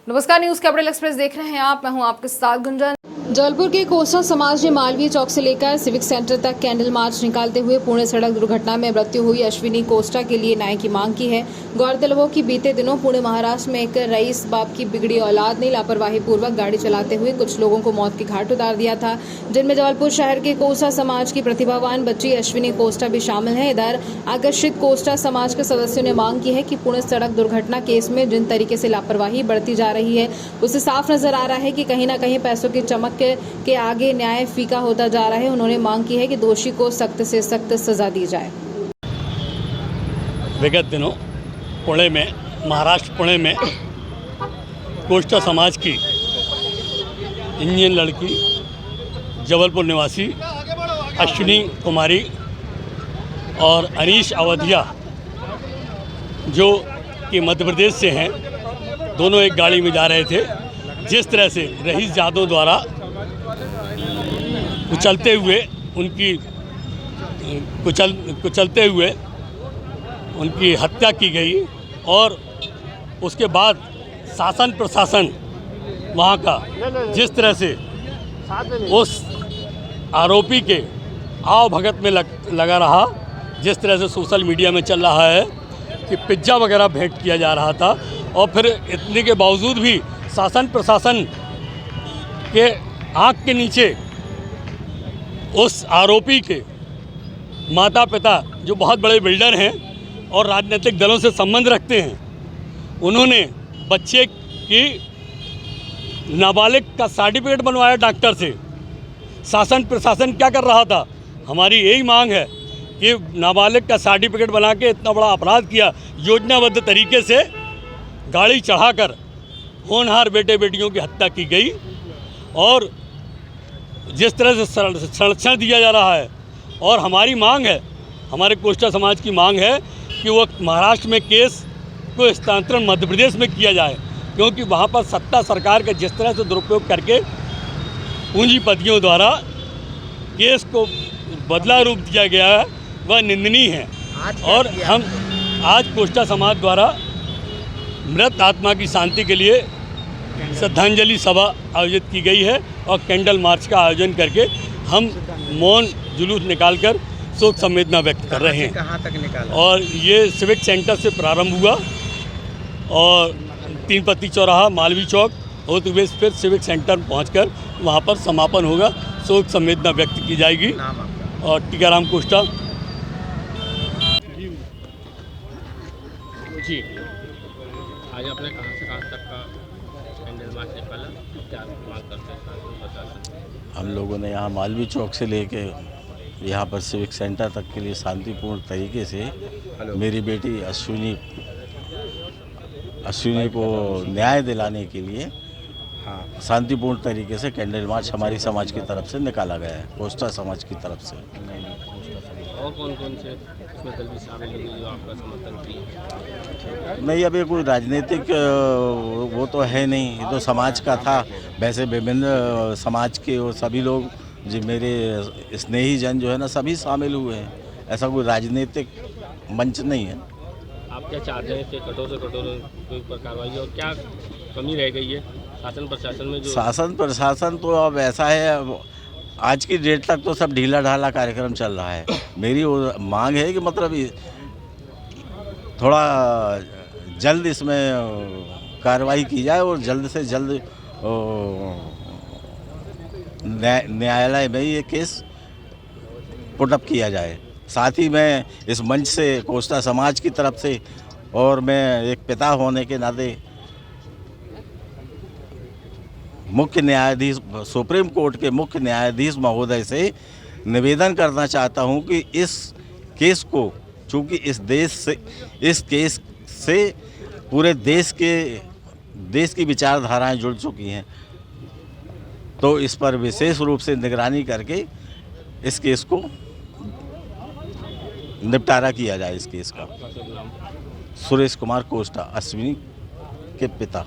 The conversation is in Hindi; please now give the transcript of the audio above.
नमस्कार, न्यूज कैपिटल एक्सप्रेस देख रहे हैं आप। मैं हूं आपके साथ गुंजन। जबलपुर के कोसा समाज ने मालवीय चौक से लेकर सिविक सेंटर तक कैंडल मार्च निकालते हुए पुणे सड़क दुर्घटना में मृत्यु हुई अश्विनी कोस्टा के लिए न्याय की मांग की है। गौरतलब हो कि बीते दिनों पुणे महाराष्ट्र में एक रईस बाप की बिगड़ी औलाद ने लापरवाही पूर्वक गाड़ी चलाते हुए कुछ लोगों को मौत के घाट उतार दिया था, जिनमें जबलपुर शहर के कोसा समाज की प्रतिभावान बच्ची अश्विनी कोस्टा भी शामिल है। इधर आकर्षित कोस्टा समाज के सदस्यों ने मांग की है कि पुणे सड़क दुर्घटना केस में जिन तरीके से लापरवाही बढ़ती जा रही है, उससे साफ नजर आ रहा है कि कहीं न कहीं पैसों की चमक के आगे न्याय फीका होता जा रहा है। उन्होंने मांग की है कि दोषी को सख्त से सख्त सजा दी जाए। विगत दिनों पुणे में, महाराष्ट्र पुणे में कोस्टा समाज की इंडियन लड़की जबलपुर निवासी अश्विनी कुमारी और अनीश अवधिया जो कि मध्य प्रदेश से हैं, दोनों एक गाड़ी में जा रहे थे। जिस तरह से रईस यादव द्वारा कुचलते हुए उनकी हत्या की गई और उसके बाद शासन प्रशासन वहाँ का जिस तरह से उस आरोपी के आव भगत में लगा रहा, जिस तरह से सोशल मीडिया में चल रहा है कि पिज्ज़ा वगैरह भेंट किया जा रहा था, और फिर इतने के बावजूद भी शासन प्रशासन के आँख के नीचे उस आरोपी के माता पिता जो बहुत बड़े बिल्डर हैं और राजनीतिक दलों से संबंध रखते हैं, उन्होंने बच्चे की नाबालिग का सर्टिफिकेट बनवाया डॉक्टर से। शासन प्रशासन क्या कर रहा था? हमारी यही मांग है कि नाबालिग का सर्टिफिकेट बना के इतना बड़ा अपराध किया, योजनाबद्ध तरीके से गाड़ी चढ़ाकर होनहार बेटे बेटियों की हत्या की गई, और जिस तरह से संरक्षण दिया जा रहा है। और हमारी मांग है, हमारे कोस्टा समाज की मांग है कि वो महाराष्ट्र में केस को हस्तांतरण मध्य प्रदेश में किया जाए, क्योंकि वहाँ पर सत्ता सरकार का जिस तरह से दुरुपयोग करके पूंजीपतियों द्वारा केस को बदला रूप दिया गया है, वह निंदनीय है। और हम आज कोस्टा समाज द्वारा मृत आत्मा की शांति के लिए श्रद्धांजलि सभा आयोजित की गई है और कैंडल मार्च का आयोजन करके हम मौन जुलूस निकालकर शोक संवेदना व्यक्त कर रहे हैं। कहाँ तक निकाला? और ये सिविक सेंटर से प्रारंभ हुआ और 3 पत्ती चौराहा, मालवीय चौक होते हुए फिर सिविक सेंटर पहुंचकर वहां पर समापन होगा। शोक संवेदना व्यक्त की जाएगी। नाम आपका? और टीकाराम कोस्टा जी। आज आपने कहाँ से कहाँ तक का कैंडल मार्च निकाला, क्या मांग करते हैं? हम लोगों ने यहाँ मालवीय चौक से लेके यहाँ पर सिविक सेंटर तक के लिए शांतिपूर्ण तरीके से मेरी बेटी अश्विनी को न्याय दिलाने के लिए शांतिपूर्ण तरीके से कैंडल मार्च हमारी समाज की तरफ से निकाला गया है, कोस्टा समाज की तरफ से। और कौन कौन से इसमें दल भी शामिल होंगे जो आपका समर्थन किए? नहीं, अभी कोई राजनीतिक वो तो है नहीं, ये तो समाज का था। वैसे विभिन्न समाज के और सभी लोग जो मेरे स्नेही जन जो है ना, सभी शामिल हुए हैं। ऐसा कोई राजनीतिक मंच नहीं है। आप क्या चाहते हैं कि कठोर से कठोर कोई पर कार्रवाई, और क्या कमी रह गई है शासन प्रशासन में? जो शासन प्रशासन तो अब ऐसा है, आज की डेट तक तो सब ढीला ढाला कार्यक्रम चल रहा है। मेरी मांग है कि मतलब थोड़ा जल्द इसमें कार्रवाई की जाए और जल्द से जल्द न्यायालय में ये केस पुटअप किया जाए। साथ ही मैं इस मंच से कोस्टा समाज की तरफ से और मैं एक पिता होने के नाते मुख्य न्यायाधीश, सुप्रीम कोर्ट के मुख्य न्यायाधीश महोदय से निवेदन करना चाहता हूं कि इस केस को, चूँकि इस केस से पूरे देश की विचारधाराएं जुड़ चुकी हैं, तो इस पर विशेष रूप से निगरानी करके इस केस को निपटारा किया जाए। इस केस का सुरेश कुमार कोस्टा, अश्विनी के पिता।